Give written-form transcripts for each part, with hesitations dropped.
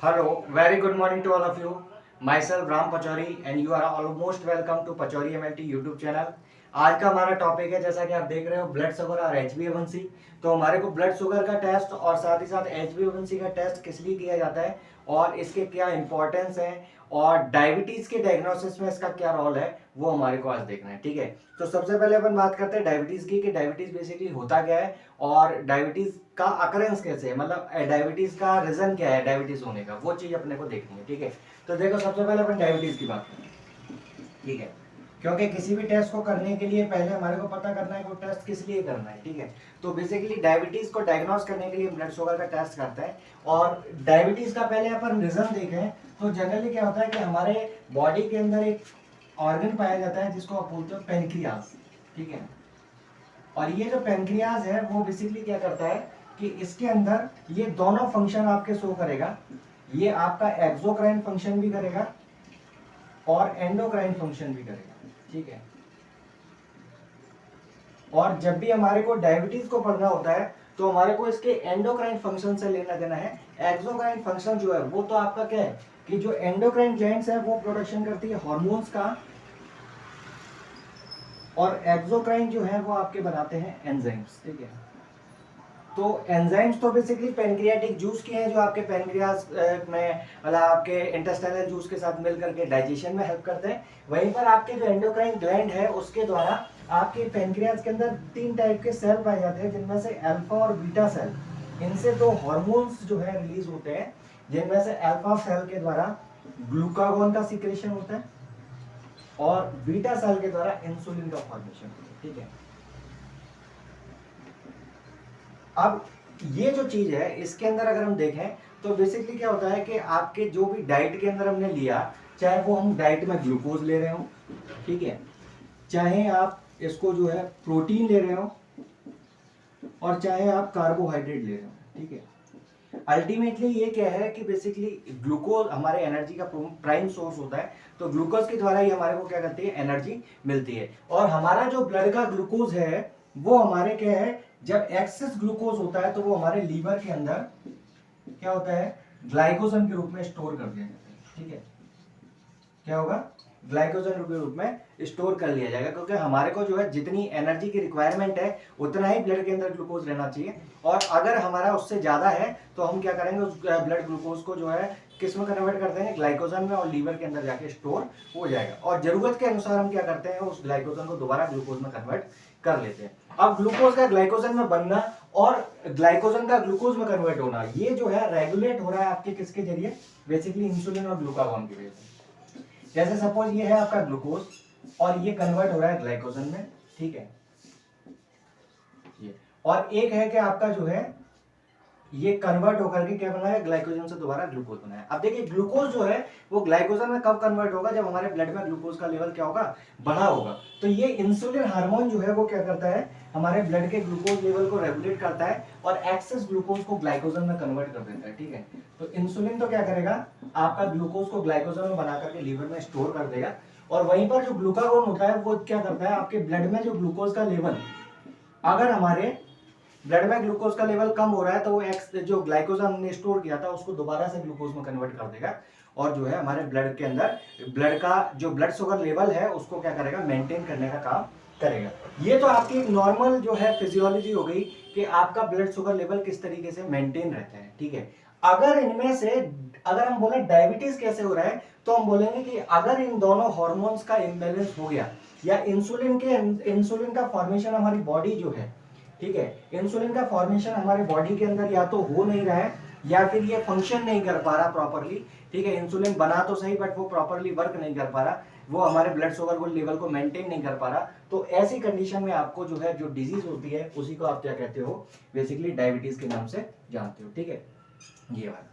Hello, very good morning to all of you. Myself Ram Pachori and you are almost welcome to Pachori MLT YouTube channel. आज का हमारा topic है, जैसा कि आप देख रहे हो, ब्लड शुगर और HbA1c। तो हमारे को ब्लड शुगर का टेस्ट और साथ ही साथ HbA1c का टेस्ट किस लिए किया जाता है और इसके क्या इंपॉर्टेंस है और डायबिटीज के डायग्नोसिस में इसका क्या रोल है, वो हमारे को आज देखना है। ठीक है, तो सबसे पहले अपन बात करते हैं डायबिटीज की कि डायबिटीज बेसिकली होता क्या है और डायबिटीज का अकरेंस कैसे है, मतलब डायबिटीज का रीजन क्या है डायबिटीज होने का, वो चीज अपने को देखनी है। ठीक है, तो देखो सबसे पहले अपन डायबिटीज की बात करें। ठीक है, क्योंकि किसी भी टेस्ट को करने के लिए पहले हमारे को पता करना है कि वो टेस्ट किस लिए करना है। ठीक है, तो बेसिकली डायबिटीज को डायग्नोस करने के लिए ब्लड शुगर का टेस्ट करते हैं। और डायबिटीज का पहले अपन रीजन देखें तो जनरली क्या होता है कि हमारे बॉडी के अंदर एक ऑर्गन पाया जाता है जिसको आप बोलते हो पेनक्रियाज। ठीक है, और ये जो पेनक्रियाज है वो बेसिकली क्या करता है कि इसके अंदर ये दोनों फंक्शन आपके शो करेगा। ये आपका एक्सोक्राइन फंक्शन भी करेगा और एंडोक्राइन फंक्शन भी करेगा। ठीक है, और जब भी हमारे को डायबिटीज को पढ़ना होता है तो हमारे को इसके एंडोक्राइन फंक्शन से लेना देना है। एक्सोक्राइन फंक्शन जो है वो तो आपका क्या है कि जो एंडोक्राइन ग्लैंड्स है वो प्रोडक्शन करती है हार्मोन्स का, और एक्सोक्राइन जो है वो आपके बनाते हैं एंजाइम्स। ठीक है, तो एंजाइम्स तो बेसिकली पेनक्रियाटिक जूस के हैं जो आपके पेनक्रियाज में मतलब आपके इंटेस्टाइनल जूस के साथ मिल करके डाइजेशन में हेल्प करते हैं। वहीं पर आपके जो एंडोक्राइन ग्लैंड है उसके द्वारा आपके पेनक्रियाज के अंदर 3 टाइप के सेल पाए जाते हैं, जिनमें से अल्फा और बीटा सेल। इनसे 2 हार्मोन्स जो है रिलीज होते हैं, जिनमें से अल्फा सेल के द्वारा ग्लूकागोन का सिक्रेशन होता है और बीटा सेल के द्वारा इंसुलिन का फॉर्मेशन होता है। ठीक है, अब ये जो चीज है इसके अंदर अगर हम देखें तो बेसिकली क्या होता है कि आपके जो भी डाइट के अंदर हमने लिया, चाहे वो हम डाइट में ग्लूकोज ले रहे हो, ठीक है, चाहे आप इसको जो है प्रोटीन ले रहे हो और चाहे आप कार्बोहाइड्रेट ले रहे हो। ठीक है, अल्टीमेटली ये क्या है कि बेसिकली ग्लूकोज हमारे एनर्जी का प्राइम सोर्स होता है। तो ग्लूकोज के द्वारा ही हमारे को क्या करती है, एनर्जी मिलती है। और हमारा जो ब्लड का ग्लूकोज है वो हमारे क्या है, जब एक्सेस ग्लूकोज होता है तो वो हमारे लीवर के अंदर क्या होता है, ग्लाइकोजन के रूप में स्टोर कर दिया जाता है। ठीक है, क्या होगा, ग्लाइकोजन के रूप में स्टोर कर लिया जाएगा, क्योंकि हमारे को जो है जितनी एनर्जी की रिक्वायरमेंट है उतना ही ब्लड के अंदर ग्लूकोज रहना चाहिए। और अगर हमारा उससे ज्यादा है तो हम क्या करेंगे, उस ब्लड ग्लूकोज को जो है किस में कन्वर्ट कर देंगे, ग्लाइकोजन में, और लीवर के अंदर जाके स्टोर हो जाएगा। और जरूरत के अनुसार हम क्या करते हैं, उस ग्लाइकोजन को दोबारा ग्लूकोज में कन्वर्ट कर लेते हैं। अब ग्लूकोज का ग्लाइकोजन में बनना और ग्लाइकोजन का ग्लूकोज में कन्वर्ट होना, ये जो है रेगुलेट हो रहा है आपके किसके जरिए, बेसिकली इंसुलिन और ग्लूकागॉन की वजह से। जैसे सपोज ये है आपका ग्लूकोज और ये कन्वर्ट हो रहा है ग्लाइकोजन में। ठीक है, ये और एक है कि आपका जो है ये कन्वर्ट होकर के क्या बना है, ग्लाइकोजन से दोबारा ग्लूकोज बना है। अब देखिए ग्लूकोज जो है वो ग्लाइकोजन में कब कन्वर्ट होगा, जब हमारे ब्लड में ग्लूकोज का लेवल क्या होगा, बढ़ा होगा। तो ये इंसुलिन हार्मोन जो है वो क्या करता है, हमारे ब्लड के ग्लूकोज लेवल को रेगुलेट करता है और एक्सेस ग्लूकोज को ग्लाइकोजन में कन्वर्ट कर देता है। ठीक है, तो इंसुलिन तो क्या करेगा, आपका ग्लूकोज को ग्लाइकोजन में बना करके लीवर में स्टोर कर देगा। और वहीं पर जो ग्लूकागोन होता है वो क्या करता है, आपके ब्लड में जो ग्लूकोज का लेवल, अगर हमारे ब्लड में ग्लूकोज का लेवल कम हो रहा है तो वो एक्स जो ग्लाइकोज हमने स्टोर किया था उसको दोबारा से ग्लूकोज में कन्वर्ट कर देगा और जो है हमारे ब्लड के अंदर ब्लड का जो ब्लड शुगर लेवल है उसको क्या करेगा, मेंटेन करने का काम करेगा। ये तो आपकी एक नॉर्मल जो है फिजियोलॉजी हो गई कि आपका ब्लड शुगर लेवल किस तरीके से मेंटेन रहता है। ठीक है, अगर इनमें से अगर हम बोले डायबिटीज कैसे हो रहा है तो हम बोलेंगे कि अगर इन दोनों हार्मोन्स का इम्बैलेंस हो गया या इंसुलिन का फॉर्मेशन हमारी बॉडी जो है, ठीक है, इंसुलिन का फॉर्मेशन हमारे बॉडी के अंदर या तो हो नहीं रहा है या फिर ये फंक्शन नहीं कर पा रहा प्रॉपरली। ठीक है, इंसुलिन बना तो सही बट वो प्रॉपरली वर्क नहीं कर पा रहा, वो हमारे ब्लड शुगर को लेवल को मेंटेन नहीं कर पा रहा। तो ऐसी कंडीशन में आपको जो है जो डिजीज होती है उसी को आप क्या कहते हो, बेसिकली डायबिटीज के नाम से जानते हो। ठीक है, ये वाला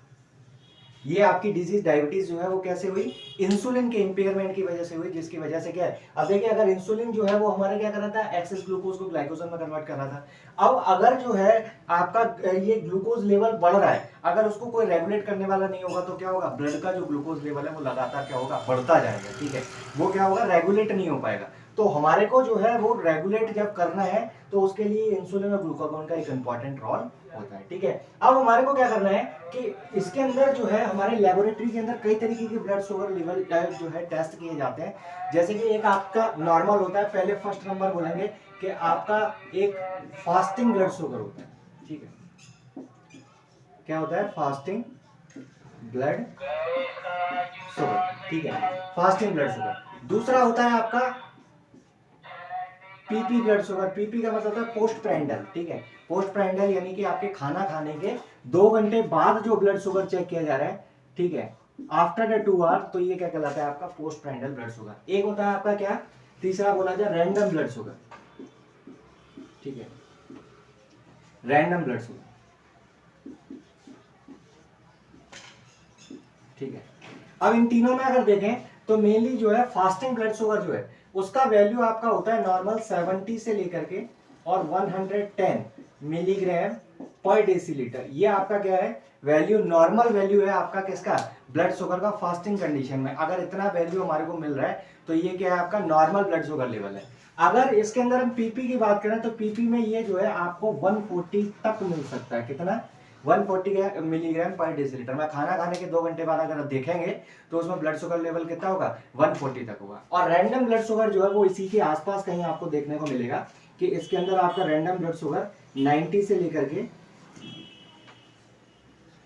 ये आपकी डिजीज डायबिटीज जो है वो कैसे हुई, इंसुलिन के इंपेयरमेंट की वजह से हुई, जिसकी वजह से क्या है, अब देखिए अगर इंसुलिन जो है वो हमारे क्या कर रहा था, एक्सेस ग्लूकोज को ग्लाइकोजन में कन्वर्ट कर रहा था। अब अगर जो है आपका ये ग्लूकोज लेवल बढ़ रहा है, अगर उसको कोई रेगुलेट करने वाला नहीं होगा तो क्या होगा, ब्लड का जो ग्लूकोज लेवल है वो लगातार क्या होगा, बढ़ता जाएगा। ठीक है, वो क्या होगा, रेगुलेट नहीं हो पाएगा। तो हमारे को जो है वो रेगुलेट जब करना है तो उसके लिए इंसुलिन और ग्लूकागॉन का एक इंपॉर्टेंट रोल होता है। ठीक है, अब हमारे को क्या करना है कि इसके अंदर जो है हमारे लेबोरेटरी के अंदर कई तरीके के ब्लड शुगर लेवल जो है टेस्ट किए जाते हैं। जैसे कि एक आपका नॉर्मल होता है, पहले फर्स्ट नंबर बोलेंगे कि आपका एक फास्टिंग ब्लड शुगर होता है। ठीक है, क्या होता है? Fasting blood sugar. ठीक है, फास्टिंग ब्लड शुगर। दूसरा होता है आपका पीपी ब्लड शुगर। पीपी का मतलब होता है पोस्ट प्राइंडल। ठीक है, पोस्ट प्राइंडल यानी कि आपके खाना खाने के 2 घंटे बाद जो ब्लड शुगर चेक किया जा रहा है, ठीक है, आफ्टर द 2 आवर, तो ये क्या कहलाता है? आपका पोस्ट प्राइंडल ब्लड शुगर। एक होता है आपका क्या, तीसरा बोला जाए रैंडम ब्लड शुगर। ठीक है, रैंडम ब्लड शुगर। ठीक है, अब इन तीनों में अगर देखें तो मेनली जो है फास्टिंग ब्लड शुगर जो है उसका वैल्यू आपका होता है नॉर्मल 70 से लेकर के और 110 मिलीग्राम पर डेसीलीटर। ये आपका क्या है? वैल्यू, नॉर्मल वैल्यू है आपका किसका? ब्लड शुगर का फास्टिंग कंडीशन में। अगर इतना वैल्यू हमारे को मिल रहा है तो ये क्या है? आपका नॉर्मल ब्लड शुगर लेवल है। अगर इसके अंदर हम पीपी की बात करें तो पीपी में ये जो है आपको 140 तक मिल सकता है। कितना? 140 मिलीग्राम पर डेसीलीटर में। खाना खाने के 2 घंटे बाद अगर आप देखेंगे तो उसमें ब्लड शुगर लेवल कितना होगा? 140 तक होगा। और रैंडम ब्लड शुगर जो है वो इसी के आसपास कहीं आपको देखने को मिलेगा कि इसके अंदर आपका रैंडम ब्लड शुगर 90 से लेकर के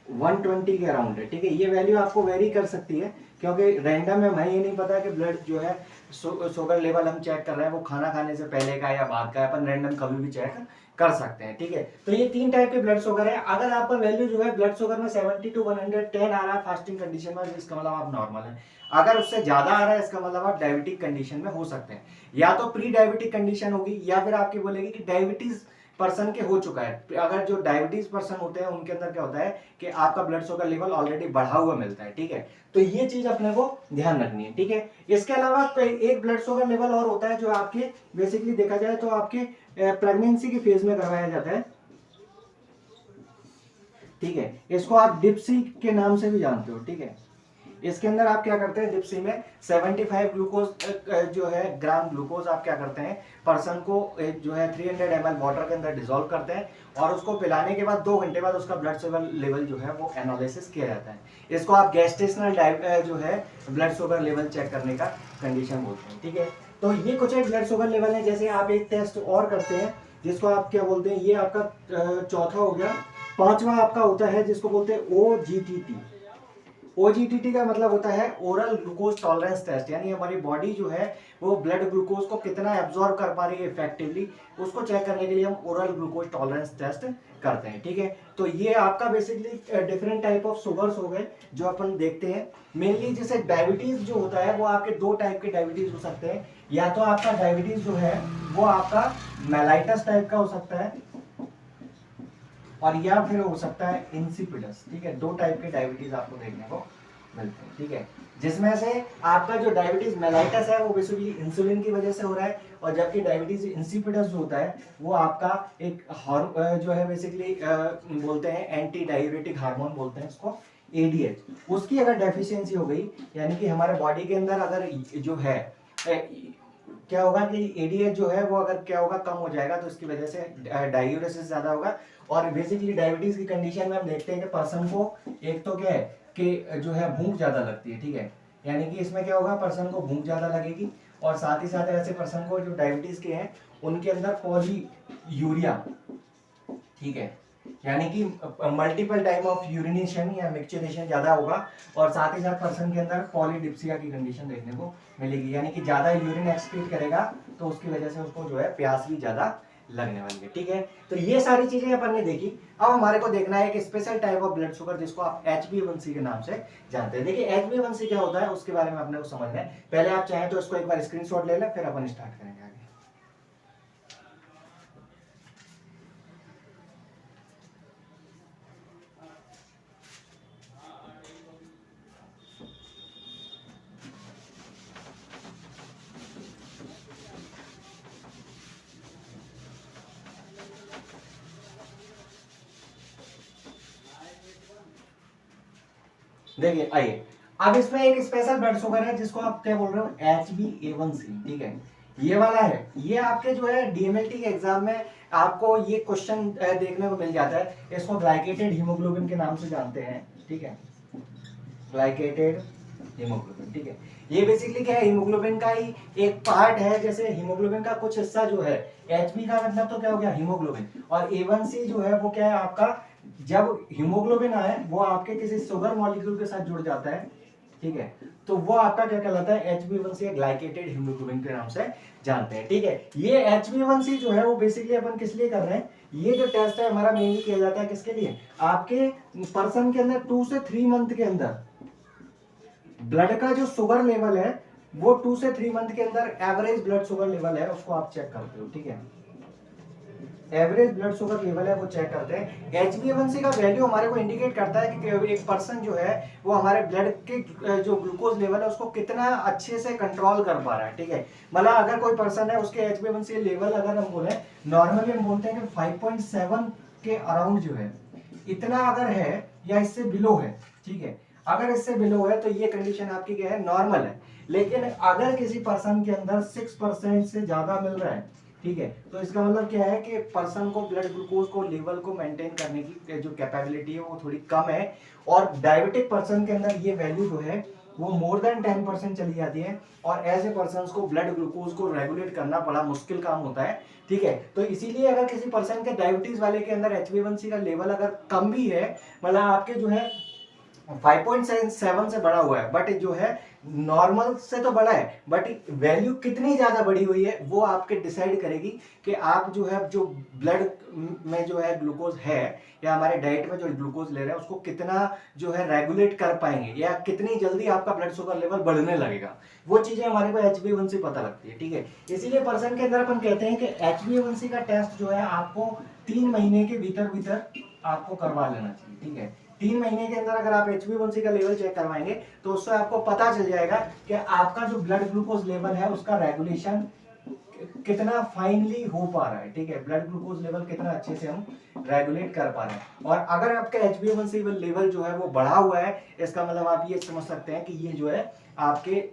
120 के अराउंड है। ठीक है, ये वैल्यू आपको वेरी कर सकती है क्योंकि रैंडम में हमें ये नहीं पता कि ब्लड जो है शुगर लेवल हम चेक कर रहे हैं वो खाना खाने से पहले का या बाद का है। अपन रैंडम कभी भी चेक कर सकते हैं। ठीक है, तो ये 3 टाइप के ब्लड शुगर है। अगर आपका वैल्यू जो है ब्लड शुगर में 70 to 110 आ रहा है फास्टिंग कंडीशन में, इसका मतलब आप नॉर्मल है। अगर उससे ज्यादा आ रहा है इसका मतलब आप डायबिटिक कंडीशन में हो सकते हैं। या तो प्री डायबिटिक कंडीशन होगी या फिर आपकी बोलेगी कि डायबिटीज पर्सन के हो चुका है। अगर जो डायबिटीज पर्सन होते हैं उनके अंदर क्या होता है कि आपका ब्लड शुगर लेवल ऑलरेडी बढ़ा हुआ मिलता है। ठीक है, तो ये चीज अपने को ध्यान रखनी है। ठीक है, इसके अलावा एक ब्लड शुगर लेवल और होता है जो आपके बेसिकली देखा जाए तो आपके प्रेगनेंसी के फेज में करवाया जाता है। ठीक है, इसको आप डिप्सी के नाम से भी जानते हो। ठीक है, इसके अंदर आप क्या करते हैं? डिप्सी में 75 ग्लूकोज जो है ग्राम ग्लूकोज आप क्या करते हैं? पर्सन को जो है 300 ml वाटर के अंदर डिसॉल्व करते हैं और उसको पिलाने के बाद 2 घंटे बाद उसका ब्लड शुगर लेवल जो है वो एनालिसिस किया जाता है। इसको आप गैस्ट्रेशनल जो है ब्लड शुगर लेवल चेक करने का कंडीशन बोलते हैं। ठीक है, तो ये कुछ एक ब्लड शुगर लेवल है। जैसे आप एक टेस्ट और करते हैं जिसको आप क्या बोलते हैं? ये आपका चौथा हो गया। पांचवा आपका होता है जिसको बोलते हैं OGTT। OGTT का मतलब होता है ओरल ग्लूकोज टॉलरेंस टेस्ट, यानी हमारी बॉडी जो है वो ब्लड ग्लूकोज को कितना एब्जॉर्ब कर पा रही है इफेक्टिवली, उसको चेक करने के लिए हम ओरल ग्लूकोज टॉलरेंस टेस्ट करते हैं। ठीक है, तो ये आपका basically different type of sugars हो गए जो अपन देखते हैं। मेनली जैसे डायबिटीज जो होता है वो आपके 2 टाइप के डायबिटीज हो सकते हैं। या तो आपका डायबिटीज जो है वो आपका मेलाइटस टाइप का हो सकता है और या फिर हो सकता है इंसिपिडस। ठीक है, 2 टाइप के डायबिटीज आपको देखने को मिलते हैं। ठीक है, जिसमें से आपका जो डायबिटीज मेलाइटस है वो बेसिकली इंसुलिन की वजह से हो रहा है और जबकि डायबिटीज इंसिपिडस जो होता है वो आपका एक जो है बेसिकली बोलते हैं एंटी डाययूरेटिक हार्मोन बोलते हैं इसको, ADH, उसकी अगर डेफिशिएंसी हो गई यानी कि हमारे बॉडी के अंदर अगर जो है क्या होगा कि ADH जो है वो अगर क्या होगा कम हो जाएगा तो इसकी वजह से डायूरेसिस ज्यादा होगा। और बेसिकली डायबिटीज की कंडीशन में हम देखते हैं कि पर्सन को एक तो क्या है कि जो है भूख ज्यादा लगती है। ठीक है, यानी कि इसमें क्या होगा? पर्सन को भूख ज्यादा लगेगी और साथ ही साथ ऐसे पर्सन को जो डायबिटीज के हैं उनके अंदर पॉली यूरिया, ठीक है, यानी कि मल्टीपल टाइम ऑफ यूरिनेशन या मिक्सचरेशन ज्यादा होगा और साथ ही साथ पर्सन के अंदर पॉलीडिप्सिया की कंडीशन देखने को मिलेगी, यानी कि ज्यादा यूरिन एक्सक्रीट करेगा तो उसकी वजह से उसको जो है प्यास भी ज्यादा लगने वाली है। ठीक है, तो ये सारी चीजें अपन ने देखी। अब हमारे को देखना है एक special type of blood sugar जिसको आप HbA1c के नाम से जानते हैं। देखिए HbA1c क्या होता है उसके बारे में अपने को समझना है। पहले आप चाहें तो इसको एक बार स्क्रीनशॉट ले लें फिर अपन स्टार्ट करेंगे आगे। देखिए आइए, अब इसमें एक स्पेशल ब्लड शुगर है जिसको आप क्या बोल रहे हो? HbA1c। ठीक है, ये वाला है, ये आपके जो है डीएमएलटी के एग्जाम में आपको ये क्वेश्चन देखने को मिल जाता है। इसको ग्लाइकेटेड हीमोग्लोबिन के नाम से जानते हैं, ठीक है, ग्लाइकेटेड हीमोग्लोबिन, ठीक है। ये बेसिकली क्या है, हीमोग्लोबिन का ही एक पार्ट है। जैसे हीमोग्लोबिन का कुछ हिस्सा जो है, एचबी का मतलब तो क्या हो गया, हीमोग्लोबिन, और A1C जो है वो क्या है आपका, जब हीमोग्लोबिन आए वो आपके किसी शुगर मॉलिक्यूल के साथ जुड़ जाता है, ठीक है, तो वो आपका क्या कहलाता है, HbA1c ग्लाइकेटेड हीमोग्लोबिन के नाम से जानते हैं, ठीक है। ये HbA1c जो है वो बेसिकली अपन किस लिए कर रहे हैं, ये जो टेस्ट है हमारा मेनली किया जाता है किसके लिए, आपके पर्सन के अंदर 2 से 3 मंथ के अंदर ब्लड का जो शुगर लेवल है वो 2 से 3 मंथ के अंदर एवरेज ब्लड शुगर लेवल है उसको आप चेक करते हो, ठीक है, एवरेज ब्लड शुगर लेवल है वो चेक करते हैं। HbA1c का वैल्यू हमारे को इंडिकेट करता है कि एक पर्सन जो है वो हमारे ब्लड के जो ग्लूकोज लेवल है उसको कितना अच्छे से कंट्रोल कर पा रहा है, ठीक है। मतलब अगर कोई पर्सन है उसके HbA1c लेवल अगर हम बोले, नॉर्मली हम बोलते हैं कि 5.7 के अराउंड जो है, इतना अगर है या इससे बिलो है, ठीक है, अगर इससे बिलो है तो ये कंडीशन आपकी क्या है, नॉर्मल है। लेकिन अगर किसी पर्सन के अंदर 6% से ज्यादा मिल रहा है, ठीक है, तो इसका मतलब क्या है कि पर्सन को ब्लड ग्लूकोज को लेवल को मेंटेन करने की जो कैपेबिलिटी है वो थोड़ी कम है, और डायबिटिक पर्सन के अंदर ये वैल्यू जो है वो मोर देन 10% चली जाती है, और ऐसे पर्सन को ब्लड ग्लूकोज को रेगुलेट करना बड़ा मुश्किल काम होता है, ठीक है। तो इसीलिए अगर किसी पर्सन के डायबिटीज वाले के अंदर HbA1c का लेवल अगर कम भी है, मतलब आपके जो है 5.7 से बड़ा हुआ है, बट जो है नॉर्मल से तो बड़ा है, बट वैल्यू कितनी ज्यादा बड़ी हुई है वो आपके डिसाइड करेगी कि आप जो है जो ब्लड में जो है ग्लूकोज है या हमारे डाइट में जो ग्लूकोज ले रहे हैं उसको कितना जो है रेगुलेट कर पाएंगे, या कितनी जल्दी आपका ब्लड शुगर लेवल बढ़ने लगेगा। वो चीजें हमारे को HbA1c पता लगती है, ठीक है। इसीलिए पर्सन के अंदर अपन कहते हैं कि HbA1c का टेस्ट जो है आपको 3 महीने के भीतर भीतर आपको करवा लेना चाहिए, ठीक है। 3 महीने के अंदर अगर आप HbA1c का लेवल चेक करवाएंगे तो उससे आपको पता चल जाएगा कि आपका जो ब्लड ग्लूकोज लेवल है उसका रेगुलेशन कितना फाइनली हो पा रहा है, ठीक है, ब्लड ग्लूकोज लेवल कितना अच्छे से हम रेगुलेट कर पा रहे हैं। और अगर आपका HbA1c लेवल जो है वो बढ़ा हुआ है, इसका मतलब आप ये समझ सकते हैं कि ये जो है आपके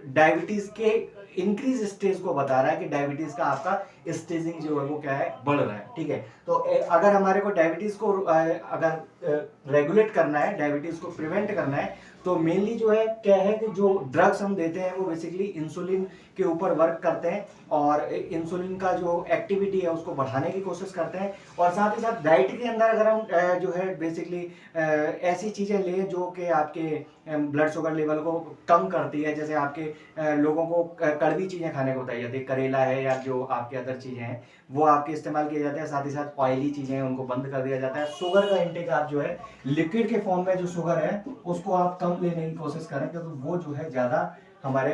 डायबिटीज के इंक्रीज स्टेज को बता रहा है कि डायबिटीज का आपका स्टेजिंग जो है वो क्या है, बढ़ रहा है, ठीक है। तो अगर हमारे को डायबिटीज को अगर रेगुलेट करना है, डायबिटीज को प्रिवेंट करना है, तो मेनली जो है क्या है कि जो ड्रग्स हम देते हैं वो बेसिकली इंसुलिन के ऊपर वर्क करते हैं, और इंसुलिन का जो एक्टिविटी है उसको बढ़ाने की कोशिश करते हैं। और साथ ही साथ डाइट के अंदर अगर हम जो है बेसिकली ऐसी चीज़ें लें जो कि आपके ब्लड शुगर लेवल को कम करती है, जैसे आपके लोगों को कड़वी चीज़ें खाने को बताई जाती है, करेला है या जो आपके अदर चीज़ें हैं वो आपके इस्तेमाल किए जाते हैं। साथ ही साथ ऑयली चीज़ें हैं उनको बंद कर दिया जाता है। शुगर का इंटेक आप जो है लिक्विड के फॉर्म में जो शुगर है उसको आप कम लेने की कोशिश करें, क्योंकि वो जो है ज़्यादा हमारे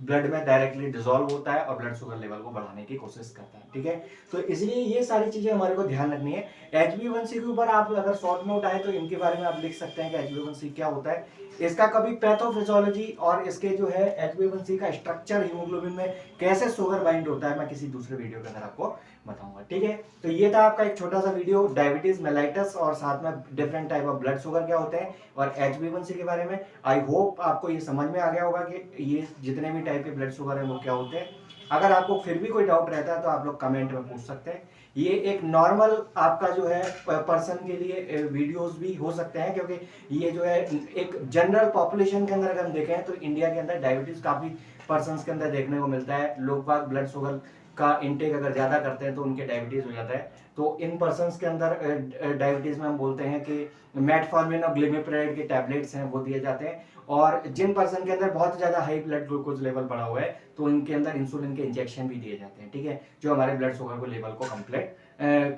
ब्लड में डायरेक्टली डिसॉल्व होता है और ब्लड शुगर लेवल को बढ़ाने की कोशिश करता है, ठीक है। तो इसलिए ये सारी चीजें हमारे को ध्यान रखनी है। HbA1c के ऊपर आप अगर शॉर्ट नोट आए तो इनके बारे में आप लिख सकते हैं कि HbA1c क्या होता है, इसका कभी पैथोफिजियोलॉजी और इसके जो है HbA1c का स्ट्रक्चर हीमोग्लोबिन में कैसे शुगर बाइंड होता है मैं किसी दूसरे वीडियो के अंदर आपको बताऊंगा, ठीक है। तो ये था आपका एक छोटा सा वीडियो डायबिटीज मेलाइटस और साथ में different type of blood sugar क्या होते हैं और HbA1c के बारे में। आई होप आपको ये समझ में आ गया होगा कि ये जितने भी टाइप के ब्लड शुगर है वो क्या होते हैं। अगर आपको फिर भी कोई डाउट रहता है तो आप लोग कमेंट में पूछ सकते हैं। ये एक नॉर्मल आपका जो है पर्सन के लिए वीडियोस भी हो सकते हैं, क्योंकि ये जो है एक जनरल पॉपुलेशन के अंदर अगर हम देखें तो इंडिया के अंदर डायबिटीज काफी पर्सन के अंदर देखने को मिलता है। लोग बाग ब्लड शुगर का इंटेक अगर ज्यादा करते हैं तो उनके डायबिटीज हो जाता है। तो इन पर्सन के अंदर डायबिटीज में हम बोलते हैं कि मेटफॉर्मिन और ग्लिमिप्राइड के टैबलेट्स हैं वो दिए जाते हैं। और जिन पर्सन के अंदर बहुत ज्यादा हाई ब्लड ग्लूकोज लेवल बढ़ा हुआ है तो इनके अंदर इंसुलिन के इंजेक्शन भी दिए जाते हैं, ठीक है, जो हमारे ब्लड शुगर को लेवल को कंप्लीट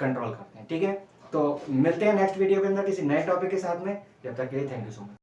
कंट्रोल करते हैं, ठीक है। तो मिलते हैं नेक्स्ट वीडियो के अंदर किसी नए टॉपिक के साथ में। जब तक के लिए थैंक यू सो मच।